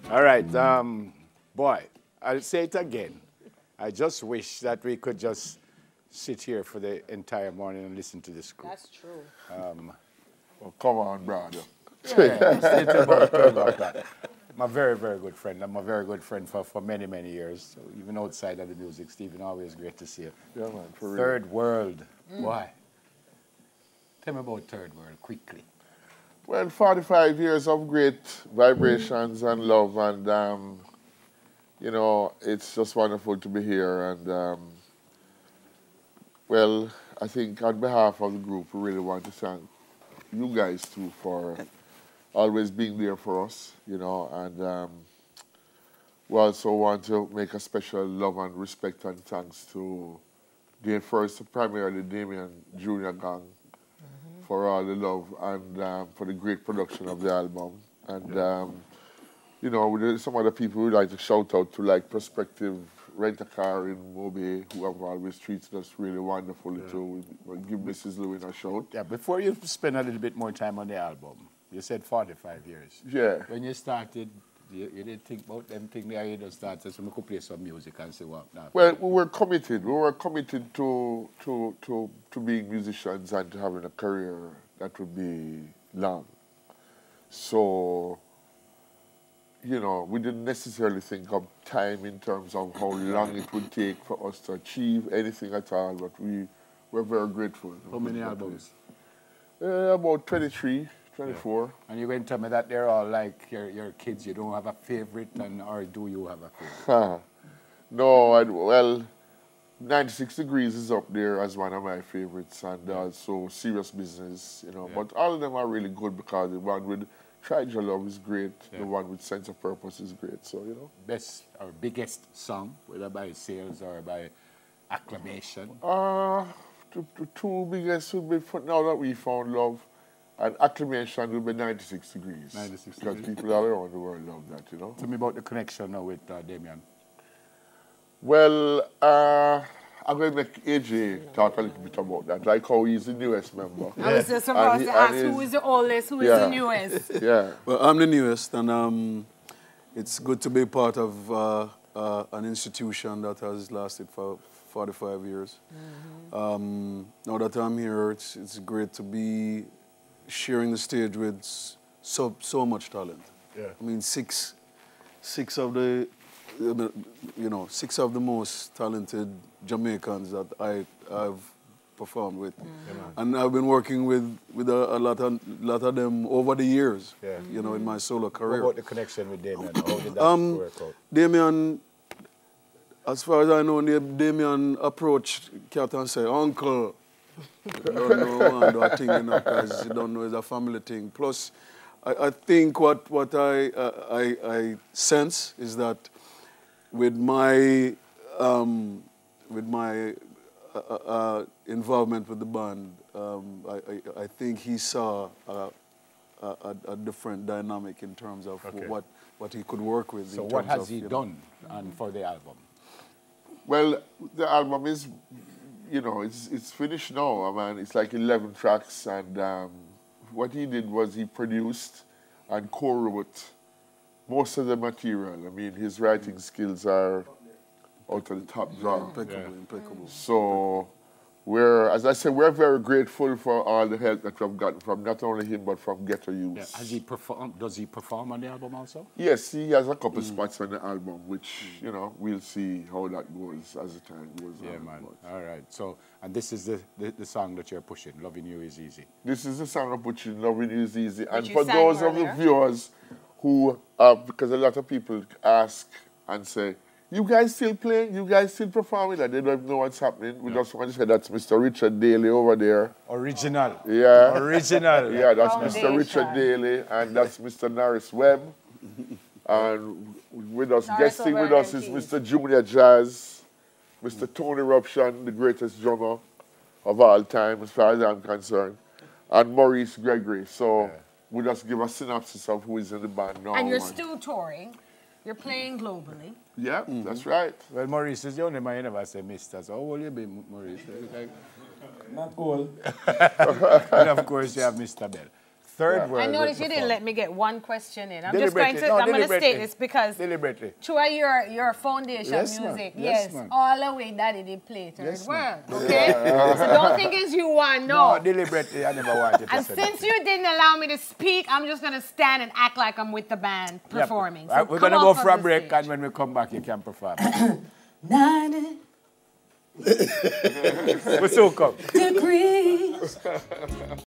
All right, boy, I'll say it again. I just wish that we could just sit here for the entire morning and listen to this group. That's true. Oh, come on, brother. Yeah, stay till about 12 o'clock. I'm a very, very good friend. I'm a very good friend for many, many years. So even outside of the music, Stephen, always great to see you. Yeah, man, for real. Third World. Why? Tell me about Third World, quickly. Well, 45 years of great vibrations and love, and you know, it's just wonderful to be here. And well, I think on behalf of the group, we really want to thank you guys too for always being there for us, you know, and we also want to make a special love and respect and thanks to the first, primarily Damian Jr. Gang, for all the love and for the great production of the album. And, you know, there's some other people we'd like to shout out to, like Prospective Rent-A-Car in Moby, who have always treated us really wonderfully too. We'll give Mrs. Lewin a shout. Yeah, before you spend a little bit more time on the album, you said 45 years. Yeah. When you started, you didn't think about them thing there, you just started, so we could play some music and say what now. Well, we were committed. We were committed to being musicians and to having a career that would be long. So, you know, we didn't necessarily think of time in terms of how long it would take for us to achieve anything at all, but we were very grateful. How many albums? About 23, 24. Yeah. And you're going to tell me that they're all like your kids, you don't have a favorite, or do you have a favorite? No, well, 96 Degrees is up there as one of my favorites, and also Serious Business, you know. But all of them are really good because the one with Tried Your Love is great, the one with Sense of Purpose is great, so, you know. Best or biggest song, whether by sales or by acclamation? The two biggest would be, for Now That We Found Love, and acclamation would be 96 Degrees. 96 because Degrees. people all around the world love that, you know. Tell me about the connection now with Damian. Well, I'm going to make AJ talk a little bit about that, like how he's the newest member. I was just about to ask who is the oldest, who is the newest. Yeah. Well, I'm the newest, and it's good to be part of an institution that has lasted for 45 years. Now that I'm here, it's great to be sharing the stage with so much talent. Yeah. I mean, six of the most talented Jamaicans that I've performed with, and I've been working with a lot of them over the years. Yeah. You know, in my solo career. What about the connection with Damian? How did that work out? Damian, as far as I know, Damian approached Cat and said, "Uncle, you don't know man, do a thing, you know, because you don't know it's a family thing." Plus, I think what I sense is that with my involvement with the band, I think he saw a different dynamic in terms of what he could work with. So what has he done for the album? Well, the album is, you know, it's finished now. I mean, it's like 11 tracks, and what he did was he produced and co-wrote most of the material. I mean, his writing skills are out of the top drawer. Impeccable. So, as I said, we're very grateful for all the help that we've gotten from not only him, but from Ghetto Youth. Yeah. Has he performed? Does he perform on the album also? Yes, he has a couple spots on the album, which, you know, we'll see how that goes as the time goes on. Yeah, man. All right. So, and this is the song that you're pushing, Loving You Is Easy. This is the song I'm pushing, Loving You Is Easy. And you for sang those of the earlier. viewers who, because a lot of people ask and say, you guys still playing? You guys still performing? And they don't know what's happening. We just want to say that's Mr. Richard Daly over there. Original. Yeah. Original. Yeah, that's Mr. Foundation. Richard Daly, and that's Mr. Norris Webb. And with us, Norris guesting over with us is MT. Mr. Junior Jazz, Mr. Tony Eruption, the greatest drummer of all time, as far as I'm concerned, and Maurice Gregory. So we'll just give a synopsis of who is in the band now. And you're still touring. You're playing globally. Yeah, that's right. Well, Maurice is the only man you never say Mr. So how will you be, Maurice? Not old. And of course, you have Mr. Bell. third world. I noticed you didn't let me get one question in. I'm just going to, I'm going to state this because through your foundation music, yes, all the way Daddy did play third world, okay? So don't think it's you want, no. No, deliberately, I never wanted to and say since that. you didn't allow me to speak, I'm just going to stand and act like I'm with the band performing. So we're going to go for a break, and when we come back, you can perform. 90 We'll soon come. degrees.